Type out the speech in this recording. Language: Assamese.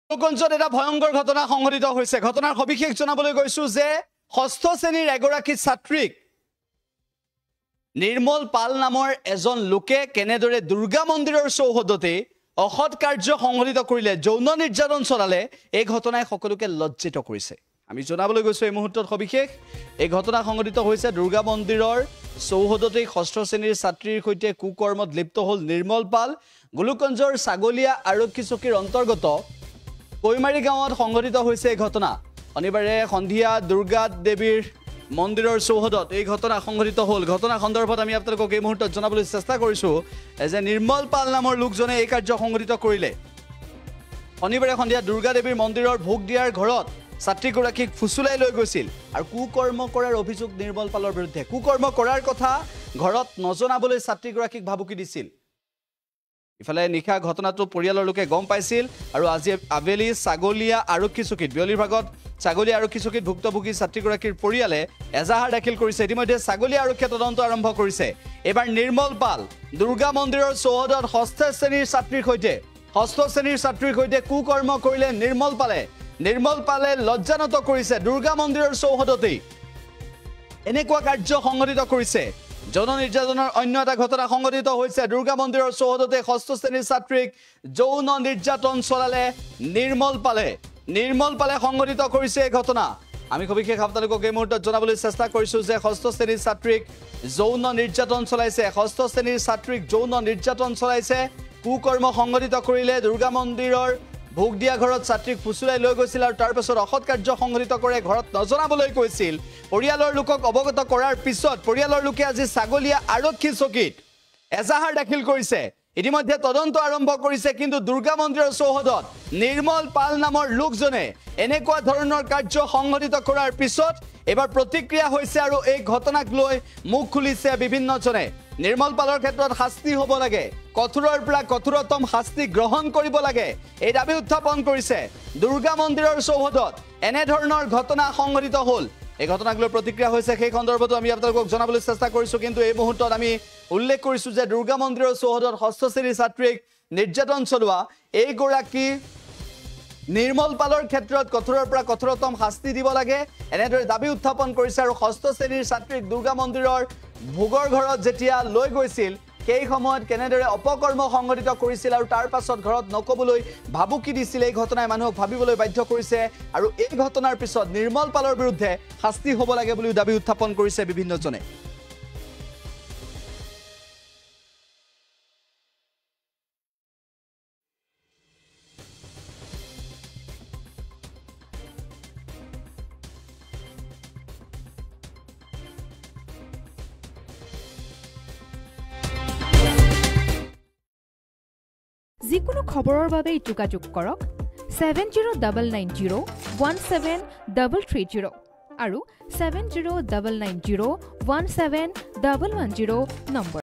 গোলকগঞ্জত এটা ভয়ংকৰ ঘটনা সংঘটিত হৈছে। ঘটনাৰ সবিশেষ জনাবলৈ গৈছো যে ষষ্ঠ শ্ৰেণীৰ এগৰাকী ছাত্ৰীক নিৰ্মল পাল নামৰ এজন লোকে কেনেদৰে দুৰ্গা মন্দিৰৰ চৌহদতে অসৎ কাৰ্য সংঘটিত কৰিলে, যৌন নিৰ্যাতন চলালে, এই ঘটনাই সকলোকে লজ্জিত কৰিছে। আমি জনাবলৈ গৈছো এই মুহূৰ্তত সবিশেষ। এই ঘটনা সংঘটিত হৈছে দুৰ্গা মন্দিৰৰ চৌহদতে ষষ্ঠ শ্ৰেণীৰ ছাত্ৰীৰ সৈতে কুকৰ্মত লিপ্ত হ'ল নিৰ্মল পাল। গোলকগঞ্জৰ ছাগলীয়া আৰক্ষী চকীৰ অন্তৰ্গত কৈমাৰী গাঁৱত সংঘটিত হৈছে এই ঘটনা। শনিবাৰে সন্ধিয়া দুৰ্গা দেৱীৰ মন্দিৰৰ চৌহদত এই ঘটনা সংঘটিত হ'ল। ঘটনা সন্দৰ্ভত আমি আপোনালোকক এই মুহূৰ্তত জনাবলৈ চেষ্টা কৰিছোঁ যে নিৰ্মল পাল নামৰ লোকজনে এই কাৰ্য সংঘটিত কৰিলে। শনিবাৰে সন্ধিয়া দুৰ্গা দেৱীৰ মন্দিৰৰ ভোগ দিয়াৰ ঘৰত ছাত্ৰীগৰাকীক ফুচুলাই লৈ গৈছিল আৰু কুকৰ্ম কৰাৰ অভিযোগ নিৰ্মল পালৰ বিৰুদ্ধে। কুকৰ্ম কৰাৰ কথা ঘৰত নজনাবলৈ ছাত্ৰীগৰাকীক ভাবুকি দিছিল। ইফালে নিশা ঘটনাটো পৰিয়ালৰ লোকে গম পাইছিল আৰু আজি আবেলি ছাগলীয়া আৰক্ষী চকীত বিয়লিৰ ভাগত ছাগলীয়া আৰক্ষী চকীত ভুক্তভোগী ছাত্ৰীগৰাকীৰ পৰিয়ালে এজাহাৰ দাখিল কৰিছে। ইতিমধ্যে ছাগলীয়া আৰক্ষীয়ে তদন্ত আৰম্ভ কৰিছে। এইবাৰ নিৰ্মল পাল দুৰ্গা মন্দিৰৰ চৌহদত ষষ্ঠ শ্ৰেণীৰ ছাত্ৰীৰ সৈতে কুকৰ্ম কৰিলে নিৰ্মল পালে। নিৰ্মল পালে লজ্জানত কৰিছে। দুৰ্গা মন্দিৰৰ চৌহদতেই এনেকুৱা কাৰ্য সংঘটিত কৰিছে। যৌন নিৰ্যাতনৰ অন্য এটা ঘটনা সংঘটিত হৈছে। দুৰ্গা মন্দিৰৰ চৌহদতে ষষ্ঠ শ্ৰেণীৰ ছাত্ৰীক যৌন নিৰ্যাতন চলালে নিৰ্মল পালে। নিৰ্মল পালে সংঘটিত কৰিছে এই ঘটনা। আমি সবিশেষ আপোনালোকক এই মুহূৰ্তত জনাবলৈ চেষ্টা কৰিছোঁ যে ষষ্ঠ শ্ৰেণীৰ ছাত্ৰীক যৌন নিৰ্যাতন চলাইছে। ষষ্ঠ শ্ৰেণীৰ ছাত্ৰীক যৌন নিৰ্যাতন চলাইছে, কুকৰ্ম সংঘটিত কৰিলে। দুৰ্গা মন্দিৰৰ ভোগ দিয়া ঘৰত ছাত্ৰীক ফুচুলাই লৈ গৈছিল আৰু তাৰ পাছত অসৎ কাৰ্য সংঘটিত কৰে ঘৰত নজনাবলৈ কৈছিল। পৰিয়ালৰ লোকক অৱগত কৰাৰ পিছত পৰিয়ালৰ লোকে আজি ছাগলীয়া আৰক্ষী চকীত এজাহাৰ দাখিল কৰিছে। ইতিমধ্যে তদন্ত আৰম্ভ কৰিছে। কিন্তু দুৰ্গা মন্দিৰৰ চৌহদত নিৰ্মল পাল নামৰ লোকজনে এনেকুৱা ধৰণৰ কাৰ্য সংঘটিত কৰাৰ পিছত এবাৰ প্ৰতিক্ৰিয়া হৈছে আৰু এই ঘটনাক লৈ মুখ খুলিছে বিভিন্নজনে। নিৰ্মল পালৰ ক্ষেত্ৰত শাস্তি হ'ব লাগে, কঠোৰৰ পৰা কঠোৰতম শাস্তি গ্ৰহণ কৰিব লাগে, এই দাবী উত্থাপন কৰিছে। দুৰ্গা মন্দিৰৰ চৌহদত এনেধৰণৰ ঘটনা সংঘটিত হ'ল। এই ঘটনাক লৈ প্ৰতিক্ৰিয়া হৈছে। সেই সন্দৰ্ভতো আমি আপোনালোকক জনাবলৈ চেষ্টা কৰিছোঁ। কিন্তু এই মুহূৰ্তত আমি উল্লেখ কৰিছোঁ যে দুৰ্গা মন্দিৰৰ চৌহদত ষষ্ঠ শ্ৰেণীৰ ছাত্ৰীক নিৰ্যাতন চলোৱা এইগৰাকী নিৰ্মল পালৰ ক্ষেত্ৰত কঠোৰৰ পৰা কঠোৰতম শাস্তি দিব লাগে, এনেদৰে দাবী উত্থাপন কৰিছে। আৰু ষষ্ঠ শ্ৰেণীৰ ছাত্ৰীক দুৰ্গা মন্দিৰৰ ভোগৰ ঘৰত যেতিয়া লৈ গৈছিল সেই সময়ত কেনেদৰে অপকৰ্ম সংঘটিত কৰিছিল আৰু তাৰ পাছত ঘৰত নকবলৈ ভাবুকি দিছিল, এই ঘটনাই মানুহক ভাবিবলৈ বাধ্য কৰিছে। আৰু এই ঘটনাৰ পিছত নিৰ্মল পালৰ বিৰুদ্ধে শাস্তি হ'ব লাগে বুলিও দাবী উত্থাপন কৰিছে বিভিন্নজনে। যিকোনো খবৰৰ বাবে যোগাযোগ কৰক 7099017330 আৰু 7099017110 নম্বৰ।